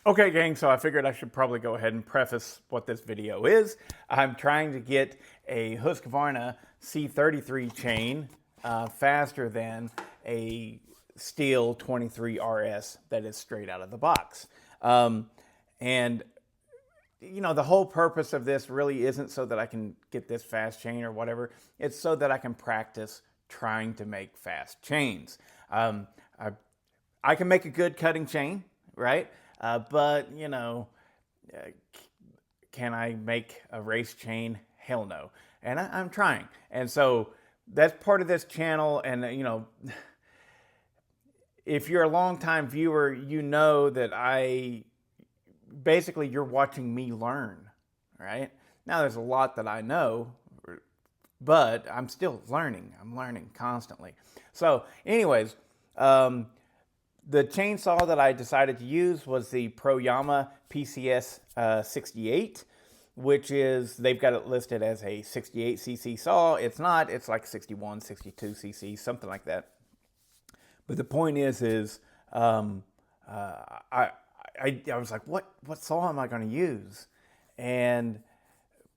Okay, gang, so I figured I should probably go ahead and preface what this video is. I'm trying to get a Husqvarna C33 chain faster than a Stihl 23 RS that is straight out of the box. And, you know, the whole purpose of this really isn't so that I can get this fast chain or whatever. It's so that I can practice trying to make fast chains. I can make a good cutting chain, right? But, you know, can I make a race chain? Hell no. And I'm trying. And so that's part of this channel. And, you know, if you're a longtime viewer, you know that basically you're watching me learn, right? Now there's a lot that I know, but I'm still learning. I'm learning constantly. So anyways, the chainsaw that I decided to use was the Proyama PCS68, which is, they've got it listed as a 68cc saw. It's not, it's like 61, 62cc, something like that. But the point is I was like, what saw am I going to use? And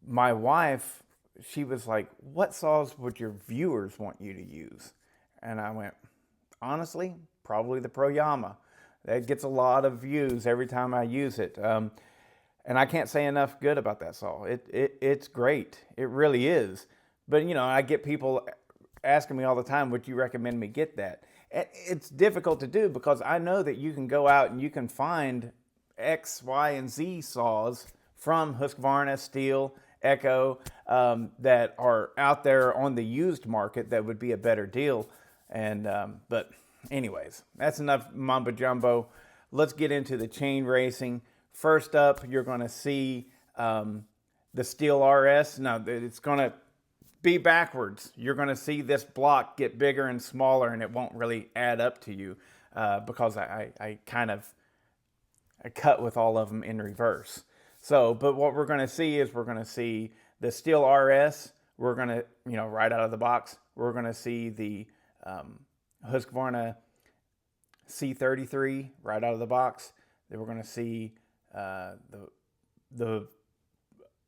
my wife, she was like, what saws would your viewers want you to use? And I went, honestly, probably the Proyama. That gets a lot of views every time I use it. And I can't say enough good about that saw. It's great. It really is. But, you know, I get people asking me all the time, would you recommend me get that? It's difficult to do because I know that you can go out and you can find X, Y, and Z saws from Husqvarna, Stihl, Echo, that are out there on the used market that would be a better deal. And but anyways, that's enough mumbo jumbo. Let's get into the chain racing. First up, you're going to see the Stihl RS. Now, it's going to be backwards. You're going to see this block get bigger and smaller, and it won't really add up to you because I cut with all of them in reverse. So, but what we're going to see is we're going to see the Stihl RS. We're going to, you know, right out of the box, we're going to see the Husqvarna C33 right out of the box. Then we're going to see the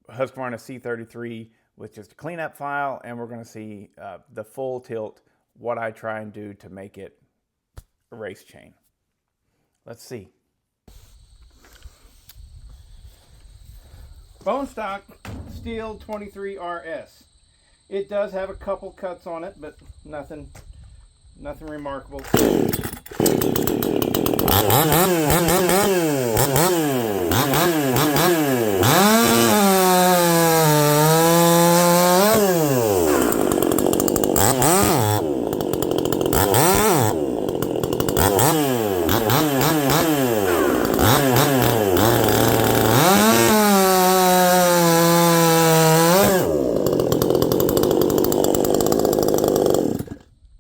Husqvarna C33 with just a cleanup file, and we're going to see the full tilt, what I try and do to make it a race chain. Let's see. Bone stock Stihl 23 RS. It does have a couple cuts on it, but nothing remarkable.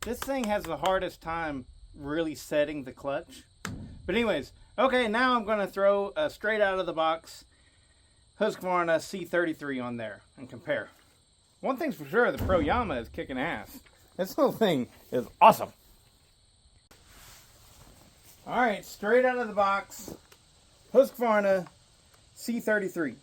This thing has the hardest time really setting the clutch. But anyways, okay, now I'm going to throw a straight out of the box Husqvarna C33 on there and compare. One thing's for sure, the Proyama is kicking ass. This little thing is awesome. Alright, straight out of the box, Husqvarna C33.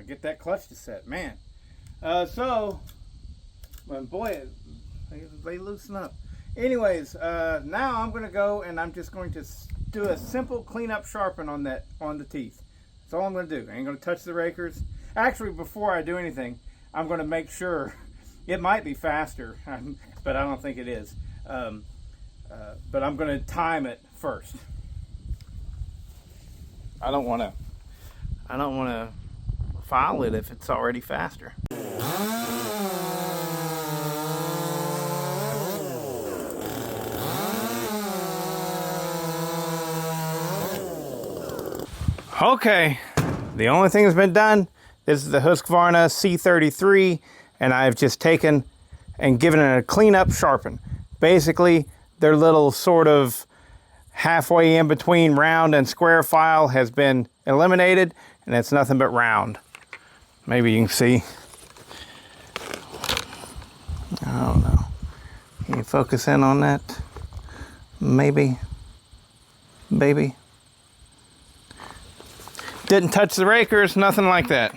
Get that clutch to set, man. So, well, boy, they loosen up. Anyways, now I'm going to go and I'm just going to do a simple cleanup sharpen on the teeth. That's all I'm going to do. I ain't going to touch the rakers. Actually, before I do anything, I'm going to make sure. It might be faster, but I don't think it is. But I'm going to time it first. I don't want to file it if it's already faster. Okay, the only thing that's been done This is the Husqvarna C33, and I've just taken and given it a clean-up sharpen. Basically, their little sort of halfway in between round and square file has been eliminated, and it's nothing but round. Maybe you can see. I don't know. Can you focus in on that? Maybe. Baby. Didn't touch the rakers, nothing like that.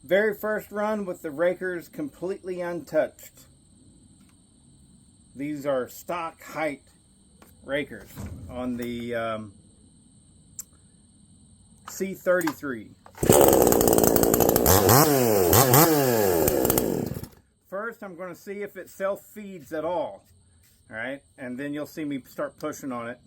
Very first run with the rakers completely untouched. These are stock height rakers on the C33. First, I'm going to see if it self-feeds at all. All right, and then you'll see me start pushing on it.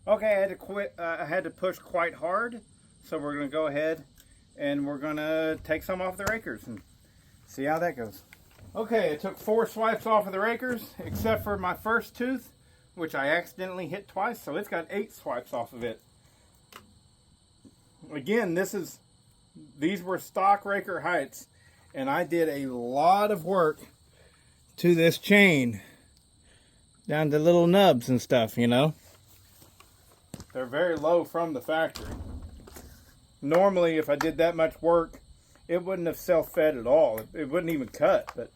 Okay, I had to quit. I had to push quite hard, so we're going to go ahead and we're going to take some off the rakers and see how that goes. Okay, I took 4 swipes off of the rakers, except for my first tooth, which I accidentally hit twice, so it's got 8 swipes off of it. Again, these were stock raker heights, and I did a lot of work to this chain, down to little nubs and stuff, you know. They're very low from the factory. Normally, if I did that much work, it wouldn't have self-fed at all. It wouldn't even cut, but...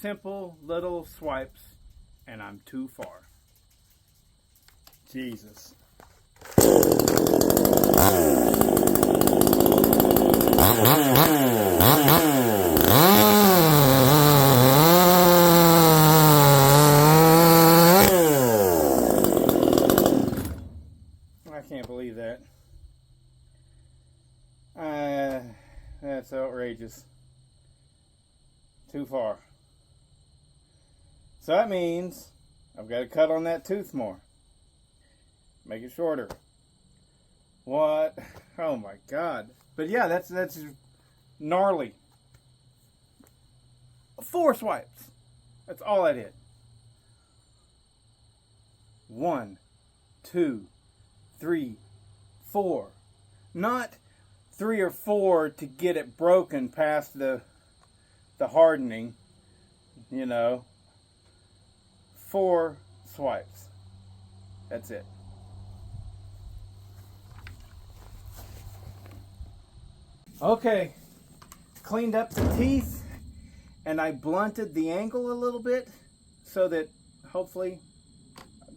Simple little swipes, and I'm too far. Jesus. I can't believe that. That's outrageous. Too far. So that means I've got to cut on that tooth more. Make it shorter. What? Oh my God. But yeah, that's gnarly. 4 swipes. That's all I did. 1, 2, 3, 4. Not 3 or 4 to get it broken past the hardening, you know. 4 swipes. That's it. Okay, cleaned up the teeth, and I blunted the angle a little bit so that hopefully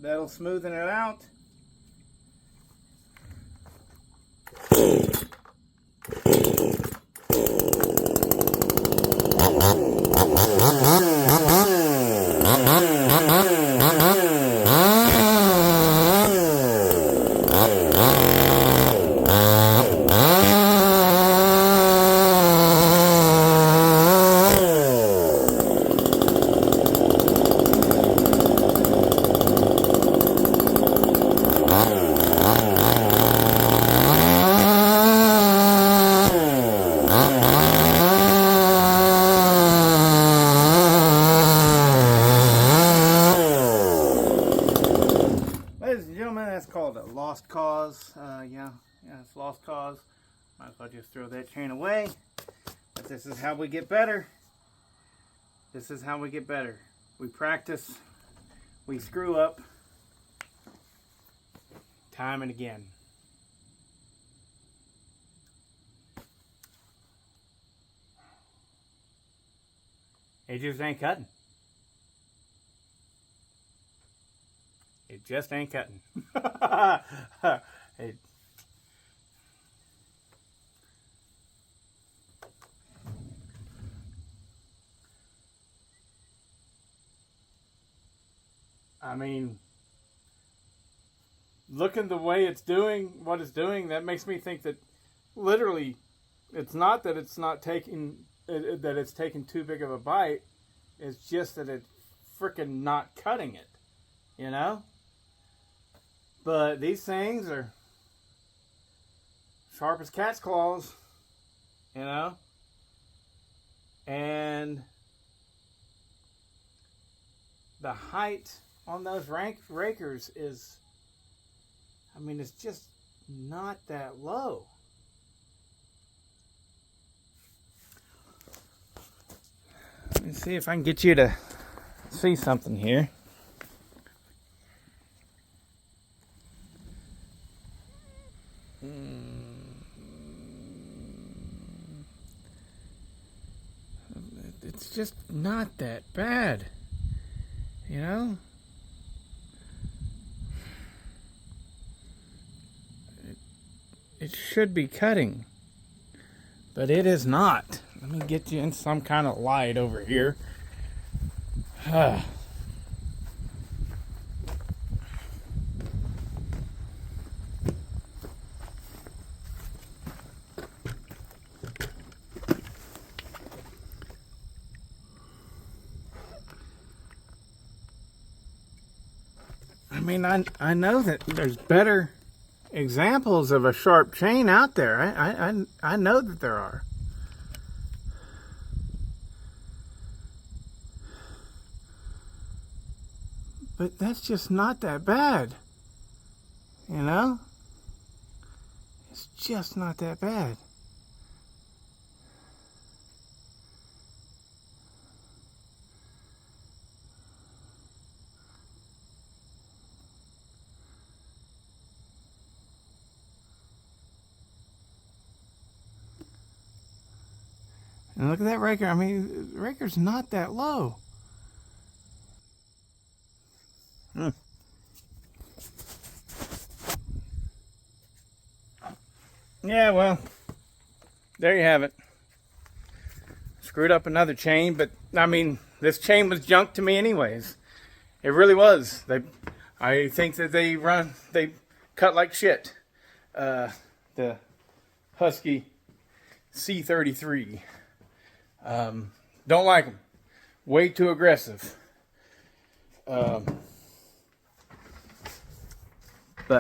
that'll smoothen it out. That's called a lost cause. Yeah, it's lost cause. Might as well just throw that chain away. But this is how we get better. This is how we get better. We practice, we screw up, time and again. It just ain't cutting. It just ain't cutting. I mean, looking the way it's doing, what it's doing, that makes me think that literally, it's not that it's not taking, that it's taking too big of a bite. It's just that it's freaking not cutting it, you know? But these things are sharp as cat's claws, you know? And the height on those rakers is, I mean, it's just not that low. Let me see if I can get you to see something here. It's just not that bad, you know? It should be cutting, but it is not. Let me get you in some kind of light over here. I mean, I know that there's better examples of a sharp chain out there. I know that there are. But that's just not that bad. You know? It's just not that bad. And look at that raker. I mean, the raker's not that low. Yeah, well, there you have it. Screwed up another chain, but I mean, this chain was junk to me anyways. It really was. I think that they cut like shit. The Husky C33. Don't like them. Way too aggressive. But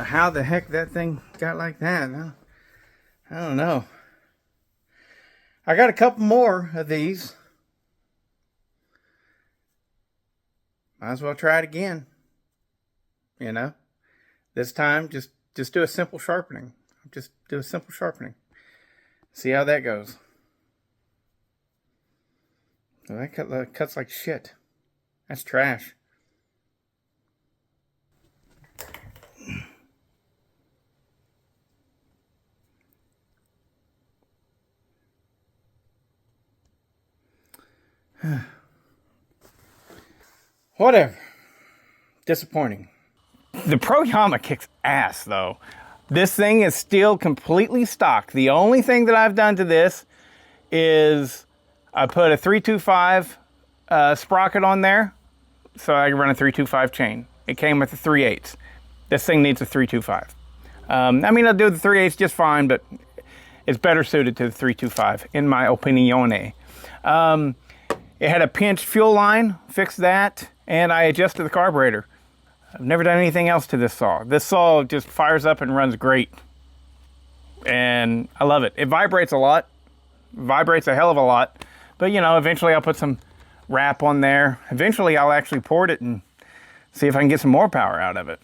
how the heck that thing got like that, huh? I don't know. I got a couple more of these. Might as well try it again. You know? This time, just do a simple sharpening. Just do a simple sharpening. See how that goes. Well, that cuts like shit. That's trash. Whatever. Disappointing. The Proyama kicks ass, though. This thing is still completely stock. The only thing that I've done to this is I put a 325 sprocket on there so I can run a 325 chain. It came with a 3/8. This thing needs a 325. I mean, I'll do the 3/8 just fine, but it's better suited to the 325, in my opinione. It had a pinched fuel line, fixed that, and I adjusted the carburetor. I've never done anything else to this saw. This saw just fires up and runs great. And I love it. It vibrates a lot. Vibrates a hell of a lot. But, you know, eventually I'll put some wrap on there. Eventually I'll actually port it and see if I can get some more power out of it.